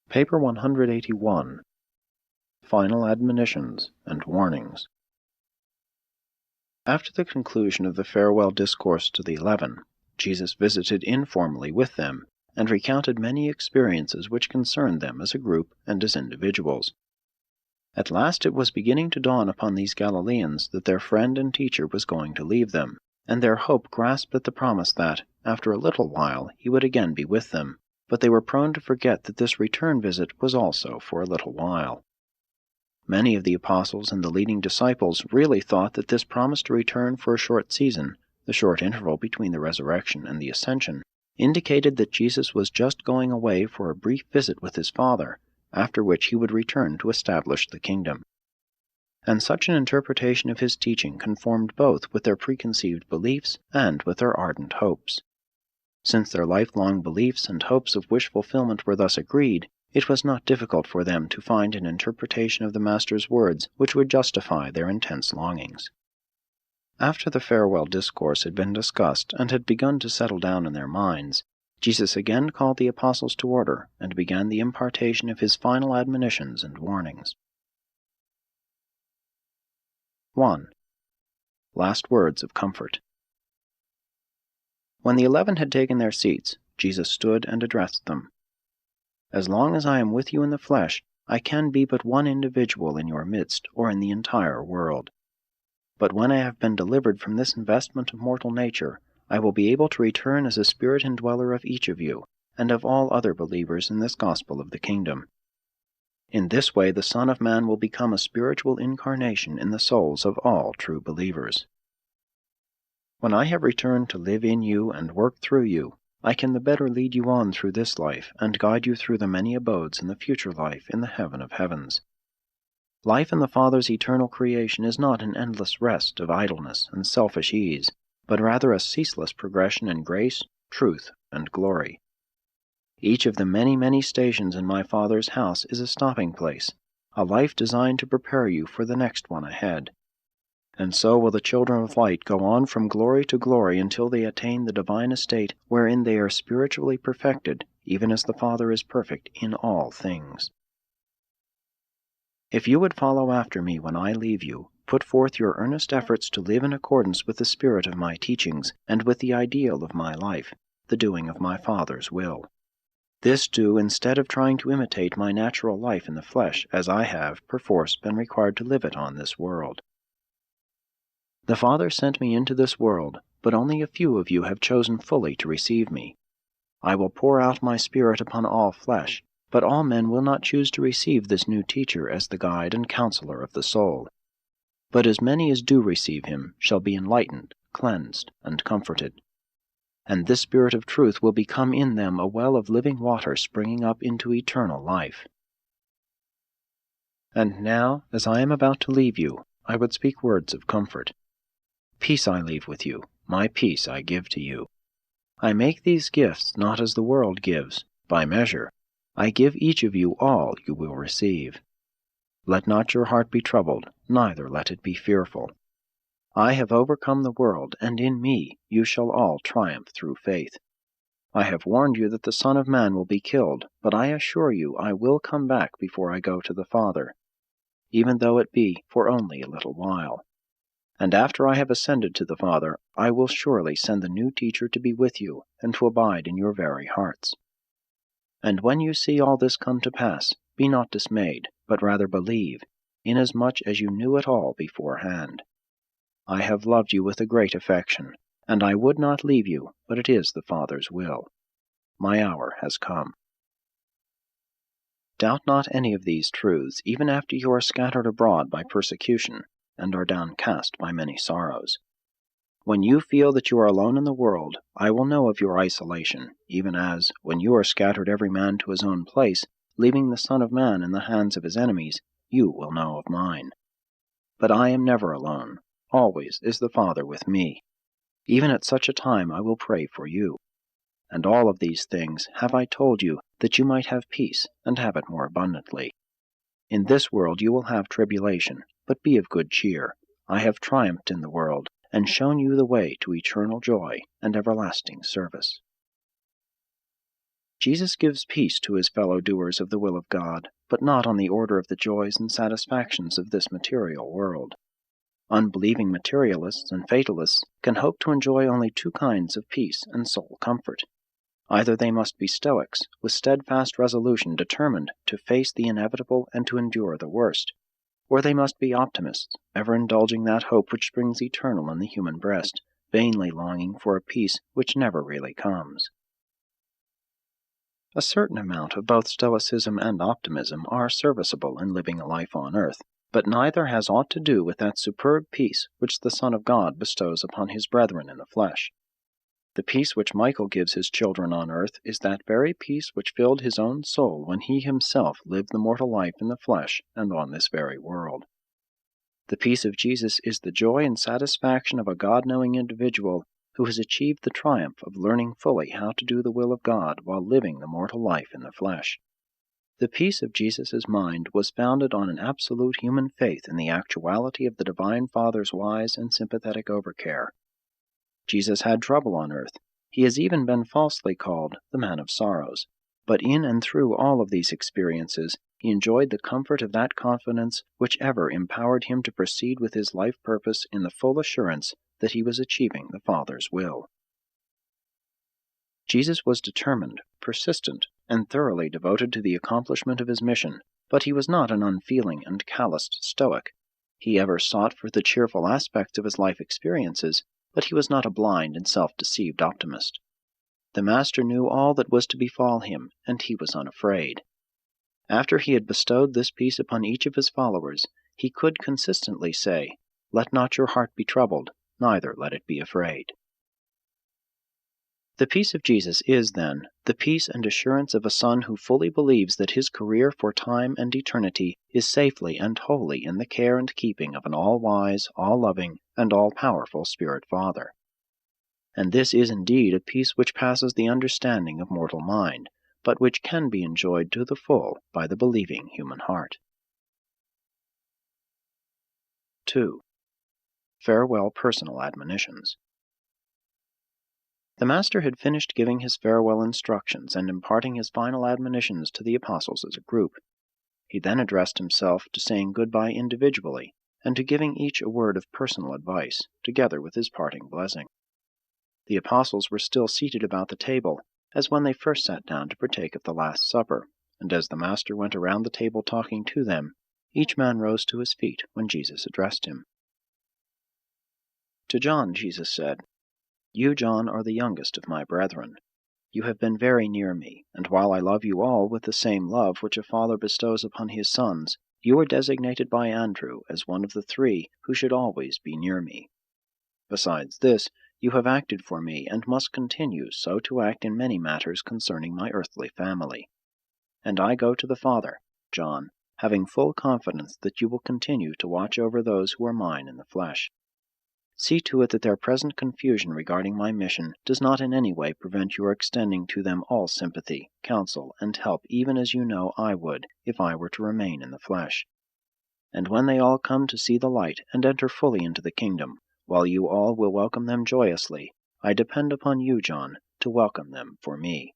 Paper 181. Final Admonitions and Warnings. After the conclusion of the farewell discourse to the 11, Jesus visited informally with them, and recounted many experiences which concerned them as a group and as individuals. At last it was beginning to dawn upon these Galileans that their friend and teacher was going to leave them, and their hope grasped at the promise that, after a little while, he would again be with them. But they were prone to forget that this return visit was also for a little while. Many of the apostles and the leading disciples really thought that this promise to return for a short season, the short interval between the resurrection and the ascension, indicated that Jesus was just going away for a brief visit with his Father, after which he would return to establish the kingdom. And such an interpretation of his teaching conformed both with their preconceived beliefs and with their ardent hopes. Since their lifelong beliefs and hopes of wish fulfillment were thus agreed, it was not difficult for them to find an interpretation of the Master's words which would justify their intense longings. After the farewell discourse had been discussed and had begun to settle down in their minds, Jesus again called the apostles to order and began the impartation of his final admonitions and warnings. 1. Last words of comfort. When the 11 had taken their seats, Jesus stood and addressed them. As long as I am with you in the flesh, I can be but one individual in your midst or in the entire world. But when I have been delivered from this investment of mortal nature, I will be able to return as a spirit indweller of each of you, and of all other believers in this gospel of the kingdom. In this way the Son of Man will become a spiritual incarnation in the souls of all true believers. When I have returned to live in you and work through you, I can the better lead you on through this life and guide you through the many abodes in the future life in the heaven of heavens. Life in the Father's eternal creation is not an endless rest of idleness and selfish ease, but rather a ceaseless progression in grace, truth, and glory. Each of the many stations in my Father's house is a stopping place, a life designed to prepare you for the next one ahead. And so will the children of light go on from glory to glory until they attain the divine estate wherein they are spiritually perfected, even as the Father is perfect in all things. If you would follow after me when I leave you, put forth your earnest efforts to live in accordance with the spirit of my teachings and with the ideal of my life, the doing of my Father's will. This do instead of trying to imitate my natural life in the flesh, as I have, perforce, been required to live it on this world. The Father sent me into this world, but only a few of you have chosen fully to receive me. I will pour out my Spirit upon all flesh, but all men will not choose to receive this new teacher as the guide and counselor of the soul. But as many as do receive him shall be enlightened, cleansed, and comforted. And this Spirit of truth will become in them a well of living water springing up into eternal life. And now, as I am about to leave you, I would speak words of comfort. Peace I leave with you, my peace I give to you. I make these gifts not as the world gives, by measure. I give each of you all you will receive. Let not your heart be troubled, neither let it be fearful. I have overcome the world, and in me you shall all triumph through faith. I have warned you that the Son of Man will be killed, but I assure you I will come back before I go to the Father, even though it be for only a little while. And after I have ascended to the Father, I will surely send the new teacher to be with you, and to abide in your very hearts. And when you see all this come to pass, be not dismayed, but rather believe, inasmuch as you knew it all beforehand. I have loved you with a great affection, and I would not leave you, but it is the Father's will. My hour has come. Doubt not any of these truths, even after you are scattered abroad by persecution, and are downcast by many sorrows. When you feel that you are alone in the world, I will know of your isolation, even as, when you are scattered every man to his own place, leaving the Son of Man in the hands of his enemies, you will know of mine. But I am never alone. Always is the Father with me. Even at such a time I will pray for you. And all of these things have I told you, that you might have peace, and have it more abundantly. In this world you will have tribulation, but be of good cheer. I have triumphed in the world, and shown you the way to eternal joy and everlasting service. Jesus gives peace to his fellow doers of the will of God, but not on the order of the joys and satisfactions of this material world. Unbelieving materialists and fatalists can hope to enjoy only two kinds of peace and soul comfort. Either they must be Stoics, with steadfast resolution determined to face the inevitable and to endure the worst, or they must be optimists, ever indulging that hope which springs eternal in the human breast, vainly longing for a peace which never really comes. A certain amount of both Stoicism and optimism are serviceable in living a life on earth, but neither has aught to do with that superb peace which the Son of God bestows upon his brethren in the flesh. The peace which Michael gives his children on earth is that very peace which filled his own soul when he himself lived the mortal life in the flesh and on this very world. The peace of Jesus is the joy and satisfaction of a God-knowing individual who has achieved the triumph of learning fully how to do the will of God while living the mortal life in the flesh. The peace of Jesus' mind was founded on an absolute human faith in the actuality of the Divine Father's wise and sympathetic overcare. Jesus had trouble on earth. He has even been falsely called the Man of Sorrows. But in and through all of these experiences, he enjoyed the comfort of that confidence which ever empowered him to proceed with his life purpose in the full assurance that he was achieving the Father's will. Jesus was determined, persistent, and thoroughly devoted to the accomplishment of his mission, but he was not an unfeeling and calloused Stoic. He ever sought for the cheerful aspects of his life experiences, but he was not a blind and self-deceived optimist. The Master knew all that was to befall him, and he was unafraid. After he had bestowed this peace upon each of his followers, he could consistently say, "Let not your heart be troubled, neither let it be afraid." The peace of Jesus is, then, the peace and assurance of a son who fully believes that his career for time and eternity is safely and wholly in the care and keeping of an all-wise, all-loving, and all-powerful Spirit Father. And this is indeed a peace which passes the understanding of mortal mind, but which can be enjoyed to the full by the believing human heart. 2. Farewell Personal Admonitions. The Master had finished giving his farewell instructions and imparting his final admonitions to the apostles as a group. He then addressed himself to saying goodbye individually, and to giving each a word of personal advice, together with his parting blessing. The apostles were still seated about the table, as when they first sat down to partake of the Last Supper, and as the Master went around the table talking to them, each man rose to his feet when Jesus addressed him. To John Jesus said, "You, John, are the youngest of my brethren. You have been very near me, and while I love you all with the same love which a father bestows upon his sons, you are designated by Andrew as one of the three who should always be near me. Besides this, you have acted for me, and must continue so to act in many matters concerning my earthly family. And I go to the Father, John, having full confidence that you will continue to watch over those who are mine in the flesh. See to it that their present confusion regarding my mission does not in any way prevent your extending to them all sympathy, counsel, and help, even as you know I would if I were to remain in the flesh. And when they all come to see the light and enter fully into the kingdom, while you all will welcome them joyously, I depend upon you, John, to welcome them for me.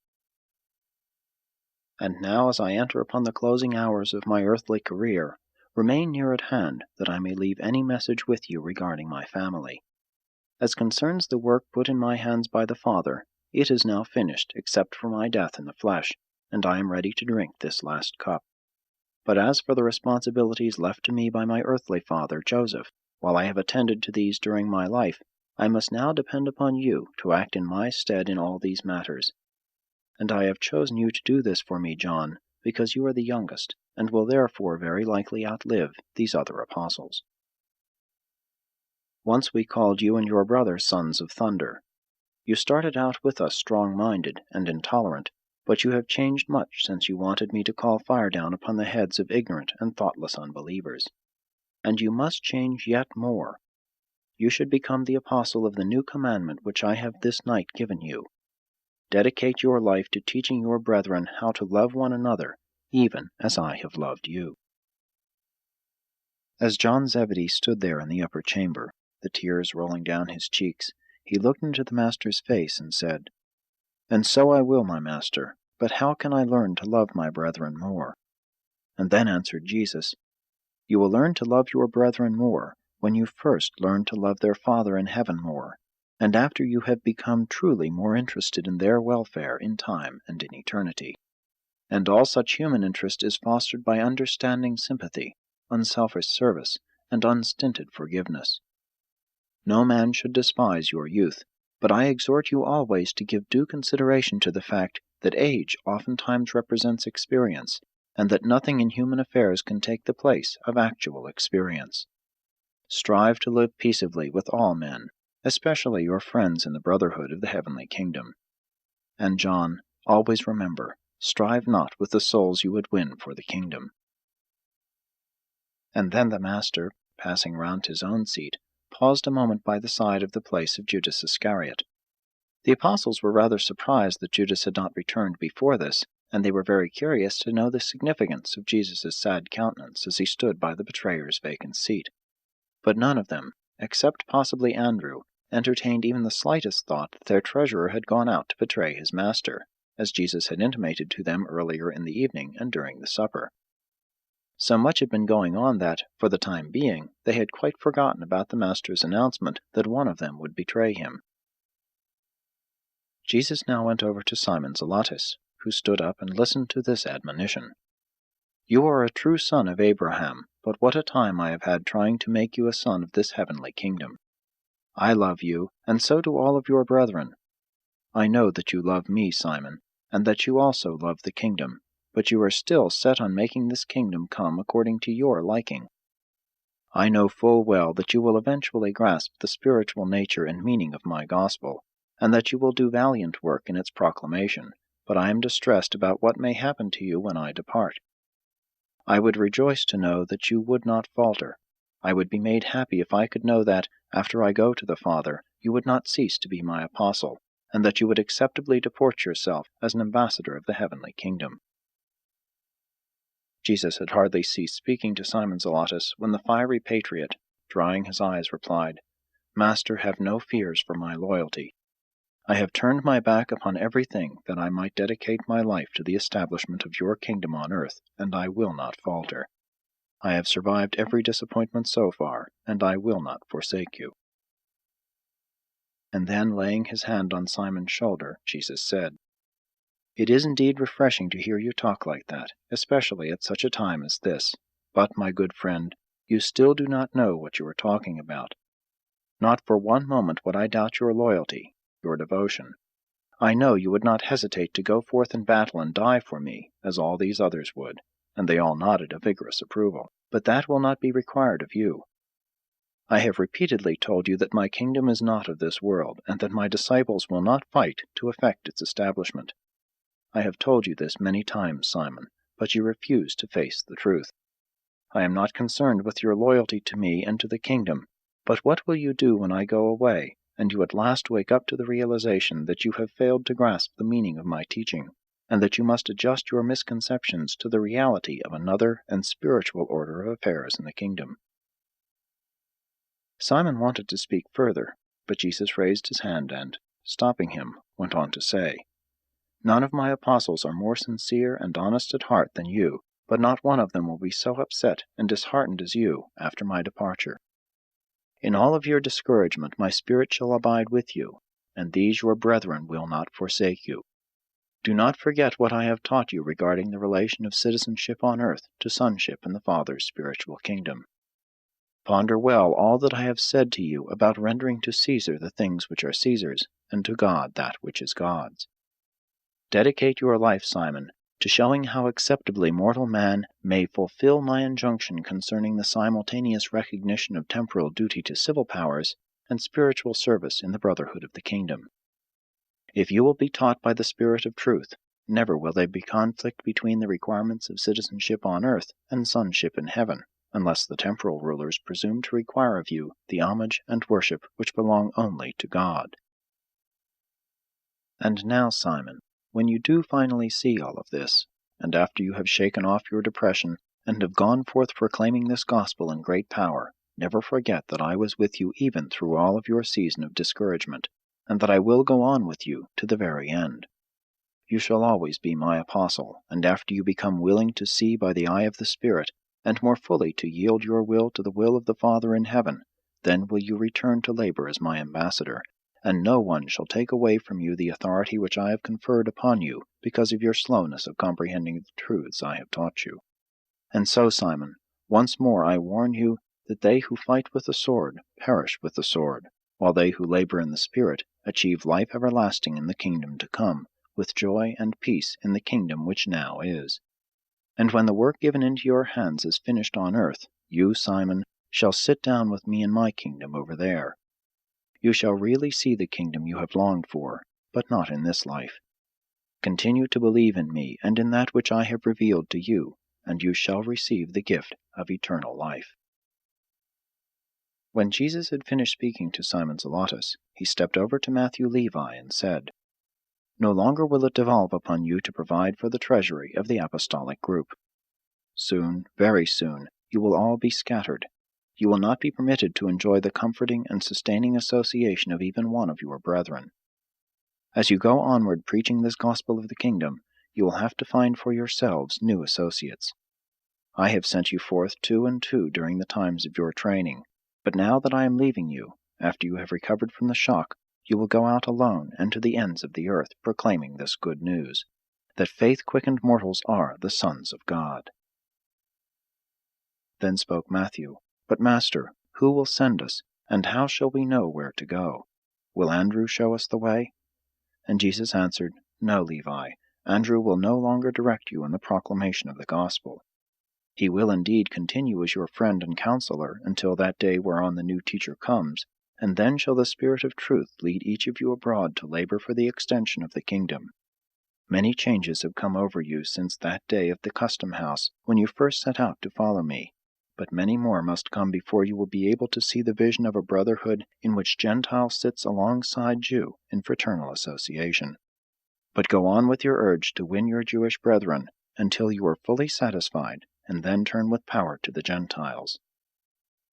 And now, as I enter upon the closing hours of my earthly career, remain near at hand, that I may leave any message with you regarding my family. As concerns the work put in my hands by the Father, it is now finished except for my death in the flesh, and I am ready to drink this last cup. But as for the responsibilities left to me by my earthly father, Joseph, while I have attended to these during my life, I must now depend upon you to act in my stead in all these matters. And I have chosen you to do this for me, John, because you are the youngest, and will therefore very likely outlive these other apostles. Once we called you and your brother sons of thunder. You started out with us strong-minded and intolerant, but you have changed much since you wanted me to call fire down upon the heads of ignorant and thoughtless unbelievers. And you must change yet more. You should become the apostle of the new commandment which I have this night given you. Dedicate your life to teaching your brethren how to love one another, even as I have loved you." As John Zebedee stood there in the upper chamber, the tears rolling down his cheeks, he looked into the Master's face and said, "And so I will, my Master, but how can I learn to love my brethren more?" And then answered Jesus, "You will learn to love your brethren more when you first learn to love their Father in heaven more, and after you have become truly more interested in their welfare in time and in eternity. And all such human interest is fostered by understanding sympathy, unselfish service, and unstinted forgiveness. No man should despise your youth, but I exhort you always to give due consideration to the fact that age oftentimes represents experience, and that nothing in human affairs can take the place of actual experience. Strive to live peaceably with all men, especially your friends in the brotherhood of the heavenly kingdom. And John, always remember, strive not with the souls you would win for the kingdom." And then the Master, passing round his own seat, paused a moment by the side of the place of Judas Iscariot. The apostles were rather surprised that Judas had not returned before this, and they were very curious to know the significance of Jesus' sad countenance as he stood by the betrayer's vacant seat. But none of them, except possibly Andrew, entertained even the slightest thought that their treasurer had gone out to betray his master, as Jesus had intimated to them earlier in the evening and during the supper. So much had been going on that, for the time being, they had quite forgotten about the Master's announcement that one of them would betray him. Jesus now went over to Simon Zelotes, who stood up and listened to this admonition. "You are a true son of Abraham, but what a time I have had trying to make you a son of this heavenly kingdom. I love you, and so do all of your brethren. I know that you love me, Simon, and that you also love the kingdom, but you are still set on making this kingdom come according to your liking. I know full well that you will eventually grasp the spiritual nature and meaning of my gospel, and that you will do valiant work in its proclamation, but I am distressed about what may happen to you when I depart. I would rejoice to know that you would not falter. I would be made happy if I could know that, after I go to the Father, you would not cease to be my apostle, and that you would acceptably deport yourself as an ambassador of the heavenly kingdom." Jesus had hardly ceased speaking to Simon Zelotes when the fiery patriot, drying his eyes, replied, "Master, have no fears for my loyalty. I have turned my back upon everything that I might dedicate my life to the establishment of your kingdom on earth, and I will not falter. I have survived every disappointment so far, and I will not forsake you." And then, laying his hand on Simon's shoulder, Jesus said, "It is indeed refreshing to hear you talk like that, especially at such a time as this. But, my good friend, you still do not know what you are talking about. Not for one moment would I doubt your loyalty, your devotion. I know you would not hesitate to go forth in battle and die for me, as all these others would," and they all nodded a vigorous approval. "But that will not be required of you. I have repeatedly told you that my kingdom is not of this world, and that my disciples will not fight to effect its establishment. I have told you this many times, Simon, but you refuse to face the truth. I am not concerned with your loyalty to me and to the kingdom, but what will you do when I go away, and you at last wake up to the realization that you have failed to grasp the meaning of my teaching, and that you must adjust your misconceptions to the reality of another and spiritual order of affairs in the kingdom?" Simon wanted to speak further, but Jesus raised his hand and, stopping him, went on to say, "None of my apostles are more sincere and honest at heart than you, but not one of them will be so upset and disheartened as you after my departure. In all of your discouragement my Spirit shall abide with you, and these your brethren will not forsake you. Do not forget what I have taught you regarding the relation of citizenship on earth to sonship in the Father's spiritual kingdom. Ponder well all that I have said to you about rendering to Caesar the things which are Caesar's, and to God that which is God's. Dedicate your life, Simon, to showing how acceptably mortal man may fulfill my injunction concerning the simultaneous recognition of temporal duty to civil powers and spiritual service in the brotherhood of the kingdom. If you will be taught by the Spirit of truth, never will there be conflict between the requirements of citizenship on earth and sonship in heaven, unless the temporal rulers presume to require of you the homage and worship which belong only to God. And now, Simon, when you do finally see all of this, and after you have shaken off your depression and have gone forth proclaiming this gospel in great power, never forget that I was with you even through all of your season of discouragement, and that I will go on with you to the very end. You shall always be my apostle, and after you become willing to see by the eye of the Spirit, and more fully to yield your will to the will of the Father in heaven, then will you return to labor as my ambassador, and no one shall take away from you the authority which I have conferred upon you, because of your slowness of comprehending the truths I have taught you. And so, Simon, once more I warn you that they who fight with the sword perish with the sword, while they who labor in the Spirit achieve life everlasting in the kingdom to come, with joy and peace in the kingdom which now is. And when the work given into your hands is finished on earth, you, Simon, shall sit down with me in my kingdom over there. You shall really see the kingdom you have longed for, but not in this life. Continue to believe in me and in that which I have revealed to you, and you shall receive the gift of eternal life. When Jesus had finished speaking to Simon Zelotes, he stepped over to Matthew Levi and said, No longer will it devolve upon you to provide for the treasury of the apostolic group. Soon, very soon, you will all be scattered. You will not be permitted to enjoy the comforting and sustaining association of even one of your brethren. As you go onward preaching this gospel of the kingdom, you will have to find for yourselves new associates. I have sent you forth 2 and 2 during the times of your training, but now that I am leaving you, after you have recovered from the shock, you will go out alone and to the ends of the earth, proclaiming this good news, that faith-quickened mortals are the sons of God. Then spoke Matthew, But Master, who will send us, and how shall we know where to go? Will Andrew show us the way? And Jesus answered, No, Levi, Andrew will no longer direct you in the proclamation of the gospel. He will indeed continue as your friend and counselor until that day whereon the new teacher comes, and then shall the Spirit of truth lead each of you abroad to labor for the extension of the kingdom. Many changes have come over you since that day of the custom house when you first set out to follow me, but many more must come before you will be able to see the vision of a brotherhood in which Gentile sits alongside Jew in fraternal association. But go on with your urge to win your Jewish brethren until you are fully satisfied, and then turn with power to the Gentiles.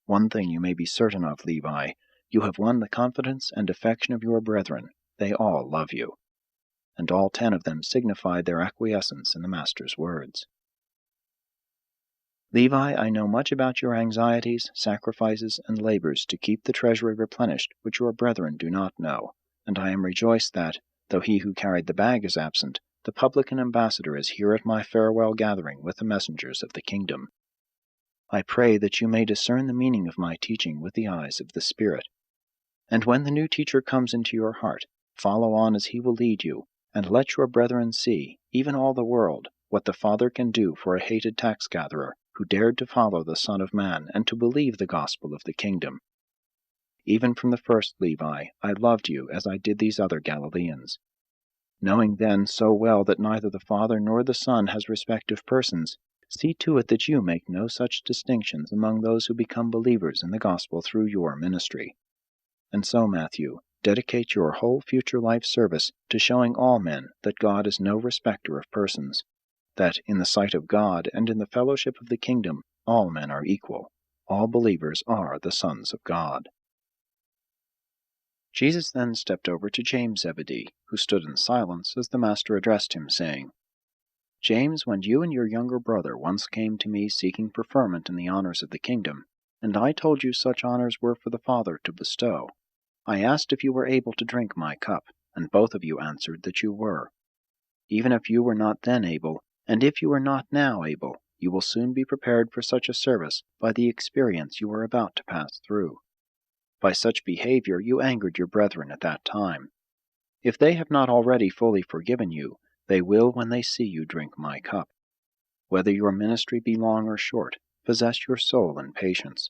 One thing you may be certain of, Levi, you have won the confidence and affection of your brethren. They all love you. And all 10 of them signified their acquiescence in the Master's words. Levi, I know much about your anxieties, sacrifices, and labors to keep the treasury replenished, which your brethren do not know, and I am rejoiced that, though he who carried the bag is absent, the publican ambassador is here at my farewell gathering with the messengers of the kingdom. I pray that you may discern the meaning of my teaching with the eyes of the Spirit. And when the new teacher comes into your heart, follow on as he will lead you, and let your brethren see, even all the world, what the Father can do for a hated tax-gatherer who dared to follow the Son of Man and to believe the gospel of the kingdom. Even from the first, Levi, I loved you as I did these other Galileans. Knowing then so well that neither the Father nor the Son has respect of persons, see to it that you make no such distinctions among those who become believers in the gospel through your ministry. And so, Matthew, dedicate your whole future life service to showing all men that God is no respecter of persons, that in the sight of God and in the fellowship of the kingdom all men are equal, all believers are the sons of God. Jesus then stepped over to James Zebedee, who stood in silence as the Master addressed him, saying, James, when you and your younger brother once came to me seeking preferment in the honors of the kingdom, and I told you such honors were for the Father to bestow, I asked if you were able to drink my cup, and both of you answered that you were. Even if you were not then able, and if you are not now able, you will soon be prepared for such a service by the experience you are about to pass through. By such behavior you angered your brethren at that time. If they have not already fully forgiven you, they will when they see you drink my cup. Whether your ministry be long or short, possess your soul in patience.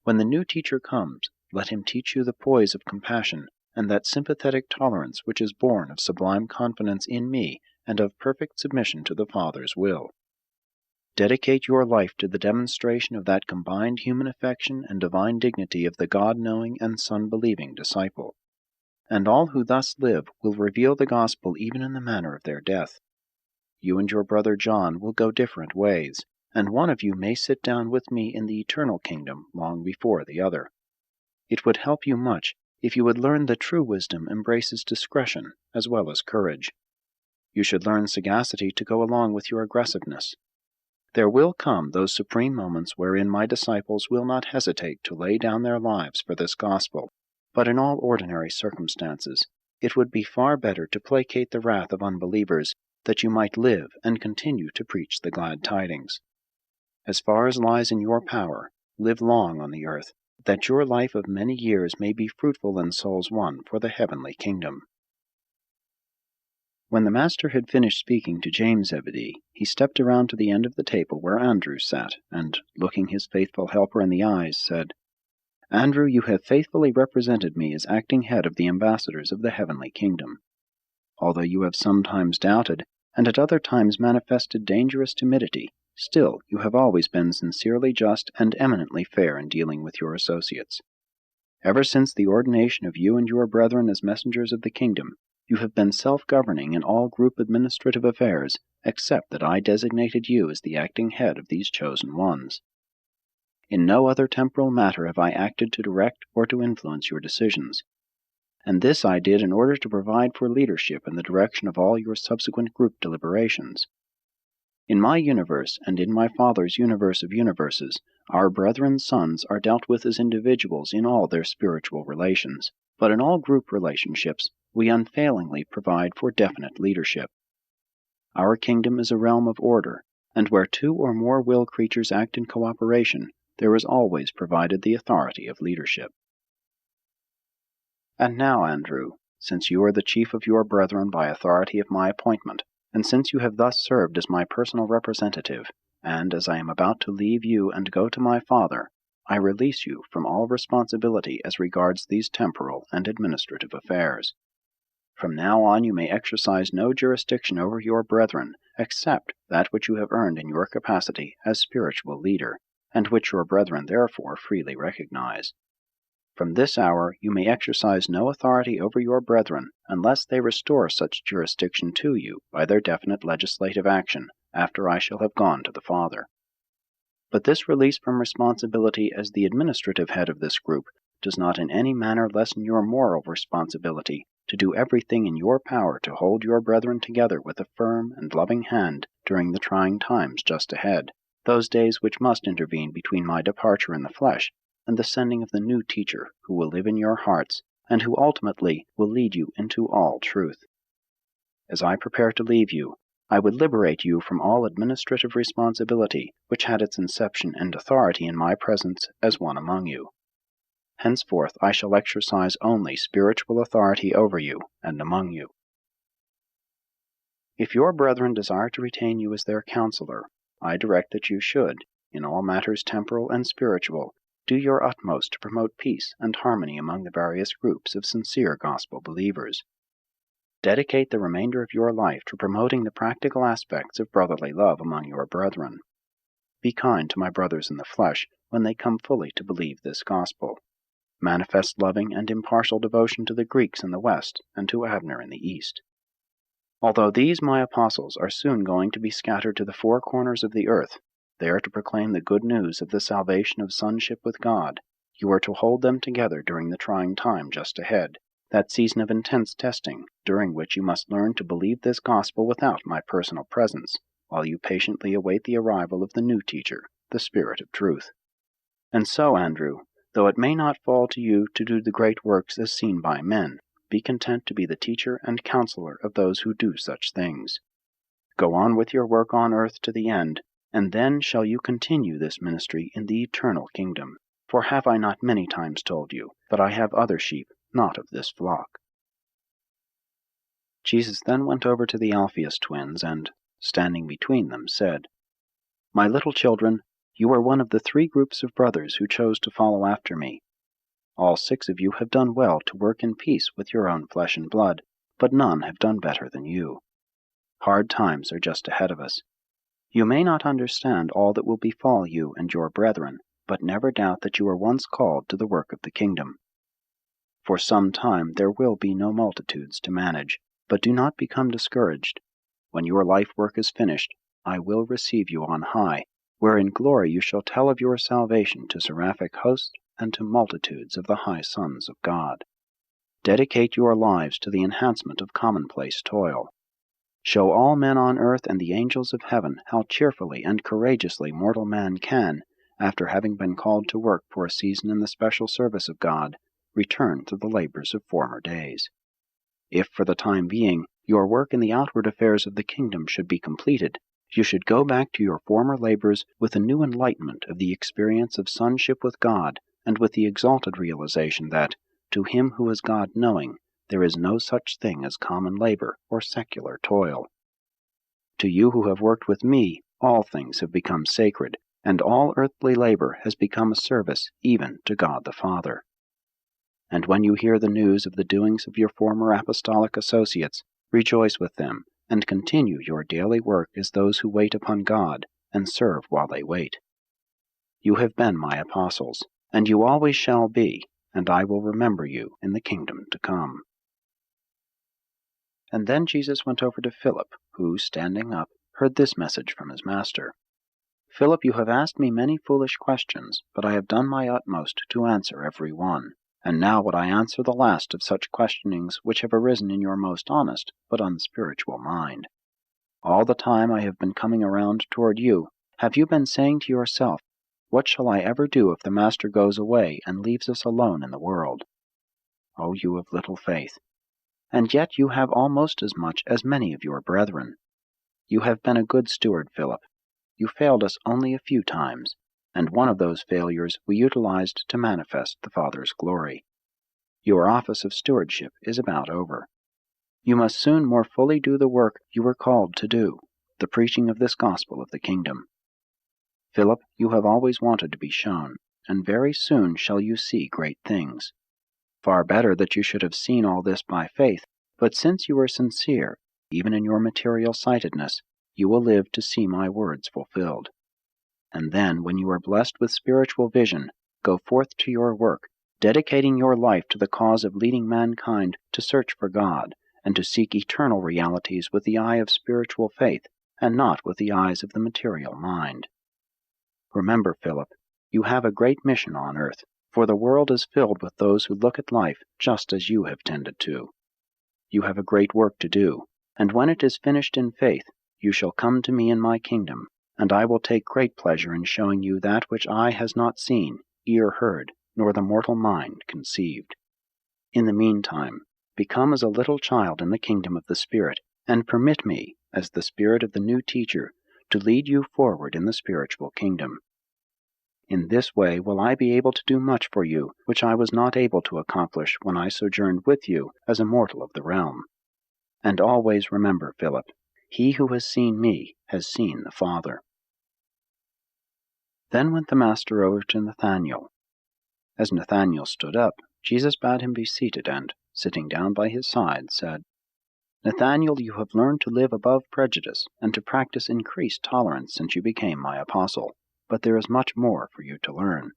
When the new teacher comes, let him teach you the poise of compassion and that sympathetic tolerance which is born of sublime confidence in me and of perfect submission to the Father's will. Dedicate your life to the demonstration of that combined human affection and divine dignity of the God-knowing and Son-believing disciple. And all who thus live will reveal the gospel even in the manner of their death. You and your brother John will go different ways, and one of you may sit down with me in the eternal kingdom long before the other. It would help you much if you would learn that true wisdom embraces discretion as well as courage. You should learn sagacity to go along with your aggressiveness. There will come those supreme moments wherein my disciples will not hesitate to lay down their lives for this gospel, but in all ordinary circumstances, it would be far better to placate the wrath of unbelievers, that you might live and continue to preach the glad tidings. As far as lies in your power, live long on the earth, that your life of many years may be fruitful in souls won for the heavenly kingdom. When the Master had finished speaking to James Zebedee, he stepped around to the end of the table where Andrew sat, and, looking his faithful helper in the eyes, said, "Andrew, you have faithfully represented me as acting head of the ambassadors of the heavenly kingdom. Although you have sometimes doubted, and at other times manifested dangerous timidity, still you have always been sincerely just and eminently fair in dealing with your associates. Ever since the ordination of you and your brethren as messengers of the kingdom, you have been self-governing in all group administrative affairs, except that I designated you as the acting head of these chosen ones. In no other temporal matter have I acted to direct or to influence your decisions, and this I did in order to provide for leadership in the direction of all your subsequent group deliberations. In my universe, and in my Father's universe of universes, our brethren's sons are dealt with as individuals in all their spiritual relations, but in all group relationships we unfailingly provide for definite leadership. Our kingdom is a realm of order, and where two or more will creatures act in cooperation, there is always provided the authority of leadership. And now, Andrew, since you are the chief of your brethren by authority of my appointment, and since you have thus served as my personal representative, and as I am about to leave you and go to my Father, I release you from all responsibility as regards these temporal and administrative affairs. From now on you may exercise no jurisdiction over your brethren, except that which you have earned in your capacity as spiritual leader, and which your brethren therefore freely recognize. From this hour you may exercise no authority over your brethren unless they restore such jurisdiction to you by their definite legislative action, after I shall have gone to the Father. But this release from responsibility as the administrative head of this group does not in any manner lessen your moral responsibility to do everything in your power to hold your brethren together with a firm and loving hand during the trying times just ahead, those days which must intervene between my departure in the flesh and the sending of the new teacher who will live in your hearts, and who ultimately will lead you into all truth. As I prepare to leave you, I would liberate you from all administrative responsibility which had its inception and authority in my presence as one among you. Henceforth I shall exercise only spiritual authority over you and among you. If your brethren desire to retain you as their counselor, I direct that you should, in all matters temporal and spiritual, do your utmost to promote peace and harmony among the various groups of sincere gospel believers. Dedicate the remainder of your life to promoting the practical aspects of brotherly love among your brethren. Be kind to my brothers in the flesh when they come fully to believe this gospel. Manifest loving and impartial devotion to the Greeks in the west and to Abner in the east. Although these my apostles are soon going to be scattered to the four corners of the earth, there to proclaim the good news of the salvation of sonship with God, you are to hold them together during the trying time just ahead, that season of intense testing, during which you must learn to believe this gospel without my personal presence, while you patiently await the arrival of the new teacher, the Spirit of truth. And so, Andrew, though it may not fall to you to do the great works as seen by men, be content to be the teacher and counselor of those who do such things. Go on with your work on earth to the end, and then shall you continue this ministry in the eternal kingdom. For have I not many times told you that I have other sheep, not of this flock? Jesus then went over to the Alphaeus twins, and, standing between them, said, My little children, you are one of the three groups of brothers who chose to follow after me. All 6 of you have done well to work in peace with your own flesh and blood, but none have done better than you. Hard times are just ahead of us. You may not understand all that will befall you and your brethren, but never doubt that you were once called to the work of the kingdom. For some time there will be no multitudes to manage, but do not become discouraged. When your life work is finished, I will receive you on high, where in glory you shall tell of your salvation to seraphic hosts and to multitudes of the high sons of God. Dedicate your lives to the enhancement of commonplace toil. Show all men on earth and the angels of heaven how cheerfully and courageously mortal man can, after having been called to work for a season in the special service of God, return to the labors of former days. If for the time being your work in the outward affairs of the kingdom should be completed, you should go back to your former labors with a new enlightenment of the experience of sonship with God, and with the exalted realization that, to him who is God-knowing, there is no such thing as common labor or secular toil. To you who have worked with me, all things have become sacred, and all earthly labor has become a service even to God the Father. And when you hear the news of the doings of your former apostolic associates, rejoice with them, and continue your daily work as those who wait upon God, and serve while they wait. You have been my apostles, and you always shall be, and I will remember you in the kingdom to come. And then Jesus went over to Philip, who, standing up, heard this message from his master. Philip, you have asked me many foolish questions, but I have done my utmost to answer every one. And now would I answer the last of such questionings which have arisen in your most honest but unspiritual mind. All the time I have been coming around toward you, have you been saying to yourself, what shall I ever do if the Master goes away and leaves us alone in the world? O you of little faith! And yet you have almost as much as many of your brethren. You have been a good steward, Philip. You failed us only a few times, and one of those failures we utilized to manifest the Father's glory. Your office of stewardship is about over. You must soon more fully do the work you were called to do, the preaching of this gospel of the kingdom. Philip, you have always wanted to be shown, and very soon shall you see great things. Far better that you should have seen all this by faith, but since you are sincere, even in your material sightedness, you will live to see my words fulfilled. And then, when you are blessed with spiritual vision, go forth to your work, dedicating your life to the cause of leading mankind to search for God, and to seek eternal realities with the eye of spiritual faith, and not with the eyes of the material mind. Remember, Philip, you have a great mission on earth, for the world is filled with those who look at life just as you have tended to. You have a great work to do, and when it is finished in faith, you shall come to me in my kingdom, and I will take great pleasure in showing you that which eye has not seen, ear heard, nor the mortal mind conceived. In the meantime, become as a little child in the kingdom of the Spirit, and permit me, as the Spirit of the new teacher, to lead you forward in the spiritual kingdom. In this way will I be able to do much for you, which I was not able to accomplish when I sojourned with you as a mortal of the realm. And always remember, Philip, he who has seen me has seen the Father. Then went the Master over to Nathanael. As Nathanael stood up, Jesus bade him be seated, and, sitting down by his side, said, Nathanael, you have learned to live above prejudice, and to practice increased tolerance since you became my apostle, but there is much more for you to learn.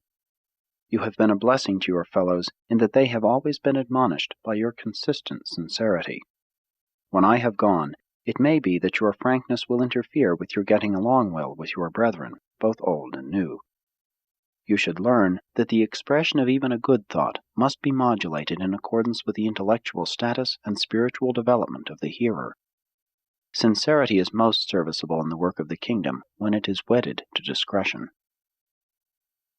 You have been a blessing to your fellows in that they have always been admonished by your consistent sincerity. When I have gone, it may be that your frankness will interfere with your getting along well with your brethren, both old and new. You should learn that the expression of even a good thought must be modulated in accordance with the intellectual status and spiritual development of the hearer. Sincerity is most serviceable in the work of the kingdom when it is wedded to discretion.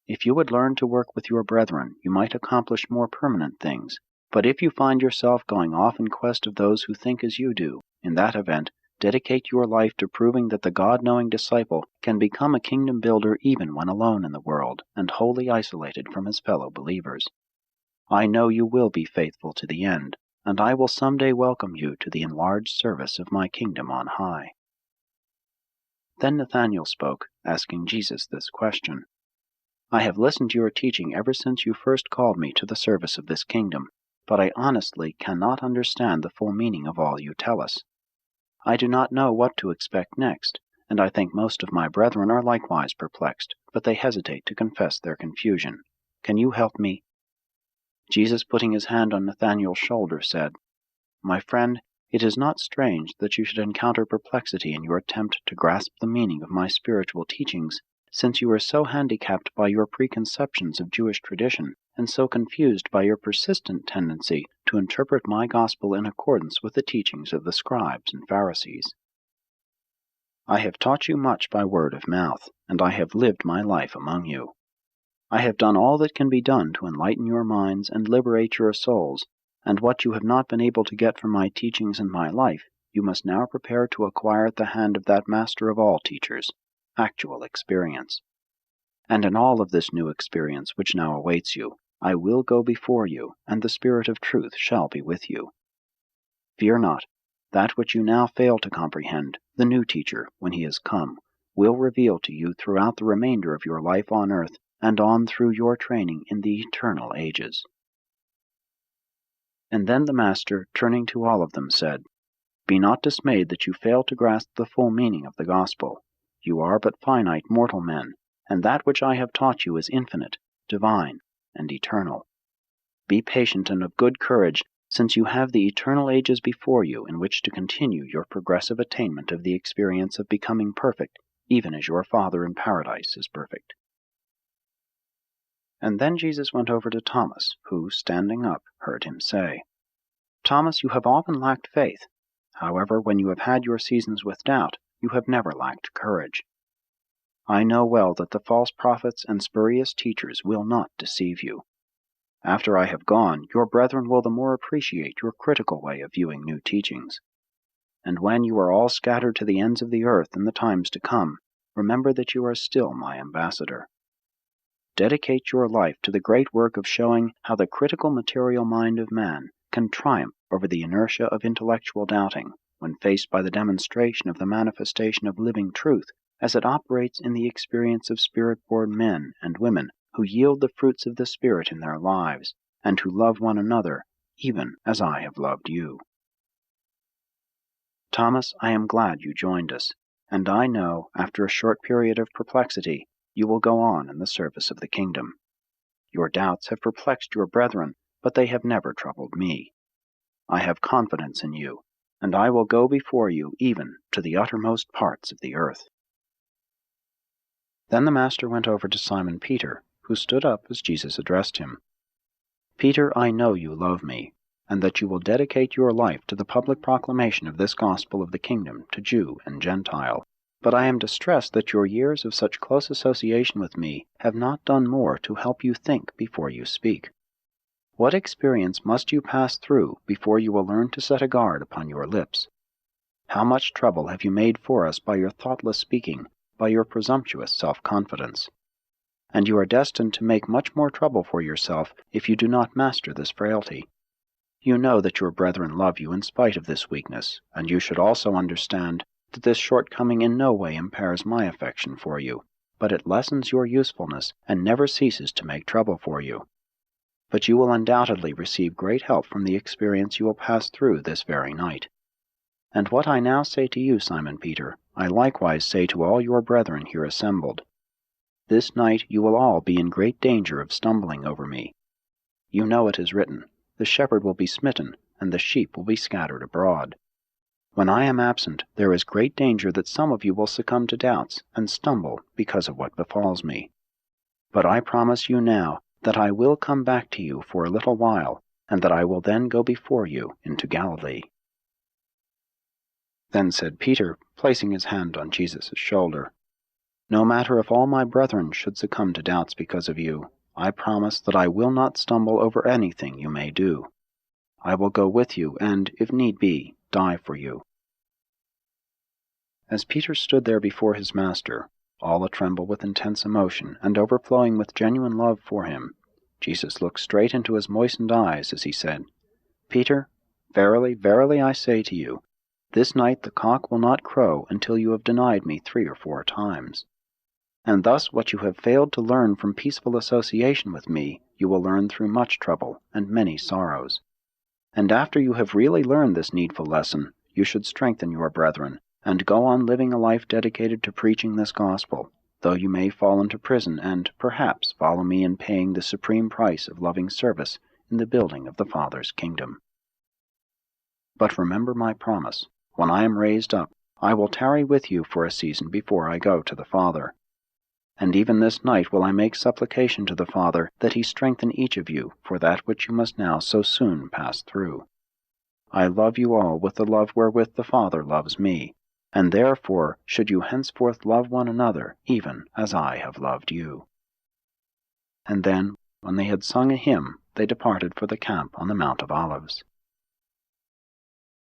If you would learn to work with your brethren, you might accomplish more permanent things. But if you find yourself going off in quest of those who think as you do, in that event, dedicate your life to proving that the God-knowing disciple can become a kingdom builder even when alone in the world, and wholly isolated from his fellow believers. I know you will be faithful to the end, and I will someday welcome you to the enlarged service of my kingdom on high. Then Nathanael spoke, asking Jesus this question. I have listened to your teaching ever since you first called me to the service of this kingdom, but I honestly cannot understand the full meaning of all you tell us. I do not know what to expect next, and I think most of my brethren are likewise perplexed, but they hesitate to confess their confusion. Can you help me? Jesus, putting his hand on Nathanael's shoulder, said, My friend, it is not strange that you should encounter perplexity in your attempt to grasp the meaning of my spiritual teachings, since you are so handicapped by your preconceptions of Jewish tradition, and so confused by your persistent tendency to interpret my gospel in accordance with the teachings of the scribes and Pharisees. I have taught you much by word of mouth, and I have lived my life among you. I have done all that can be done to enlighten your minds and liberate your souls, and what you have not been able to get from my teachings and my life, you must now prepare to acquire at the hand of that master of all teachers, actual experience. And in all of this new experience which now awaits you, I will go before you, and the Spirit of truth shall be with you. Fear not. That which you now fail to comprehend, the new teacher, when he is come, will reveal to you throughout the remainder of your life on earth, and on through your training in the eternal ages. And then the Master, turning to all of them, said, Be not dismayed that you fail to grasp the full meaning of the gospel. You are but finite mortal men, and that which I have taught you is infinite, divine, and eternal. Be patient and of good courage, since you have the eternal ages before you in which to continue your progressive attainment of the experience of becoming perfect, even as your Father in paradise is perfect. And then Jesus went over to Thomas, who, standing up, heard him say, Thomas, you have often lacked faith. However, when you have had your seasons with doubt, you have never lacked courage. I know well that the false prophets and spurious teachers will not deceive you. After I have gone, your brethren will the more appreciate your critical way of viewing new teachings. And when you are all scattered to the ends of the earth in the times to come, remember that you are still my ambassador. Dedicate your life to the great work of showing how the critical material mind of man can triumph over the inertia of intellectual doubting when faced by the demonstration of the manifestation of living truth as it operates in the experience of spirit-born men and women who yield the fruits of the Spirit in their lives, and who love one another, even as I have loved you. Thomas, I am glad you joined us, and I know, after a short period of perplexity, you will go on in the service of the kingdom. Your doubts have perplexed your brethren, but they have never troubled me. I have confidence in you, and I will go before you even to the uttermost parts of the earth. Then the Master went over to Simon Peter, who stood up as Jesus addressed him. Peter, I know you love me, and that you will dedicate your life to the public proclamation of this gospel of the kingdom to Jew and Gentile. But I am distressed that your years of such close association with me have not done more to help you think before you speak. What experience must you pass through before you will learn to set a guard upon your lips? How much trouble have you made for us by your thoughtless speaking, by your presumptuous self-confidence? And you are destined to make much more trouble for yourself if you do not master this frailty. You know that your brethren love you in spite of this weakness, and you should also understand that this shortcoming in no way impairs my affection for you, but it lessens your usefulness and never ceases to make trouble for you. But you will undoubtedly receive great help from the experience you will pass through this very night. And what I now say to you, Simon Peter, I likewise say to all your brethren here assembled. This night you will all be in great danger of stumbling over me. You know it is written, The shepherd will be smitten, and the sheep will be scattered abroad. When I am absent, there is great danger that some of you will succumb to doubts and stumble because of what befalls me. But I promise you now that I will come back to you for a little while, and that I will then go before you into Galilee. Then said Peter, placing his hand on Jesus' shoulder, No matter if all my brethren should succumb to doubts because of you, I promise that I will not stumble over anything you may do. I will go with you and, if need be, die for you. As Peter stood there before his Master, all a-tremble with intense emotion and overflowing with genuine love for him, Jesus looked straight into his moistened eyes as he said, Peter, verily, verily I say to you, this night the cock will not crow until you have denied me 3 or 4 times. And thus what you have failed to learn from peaceful association with me, you will learn through much trouble and many sorrows. And after you have really learned this needful lesson, you should strengthen your brethren, and go on living a life dedicated to preaching this gospel, though you may fall into prison and, perhaps, follow me in paying the supreme price of loving service in the building of the Father's kingdom. But remember my promise. When I am raised up, I will tarry with you for a season before I go to the Father. And even this night will I make supplication to the Father that he strengthen each of you for that which you must now so soon pass through. I love you all with the love wherewith the Father loves me, And therefore should you henceforth love one another, even as I have loved you." And then, when they had sung a hymn, they departed for the camp on the Mount of Olives.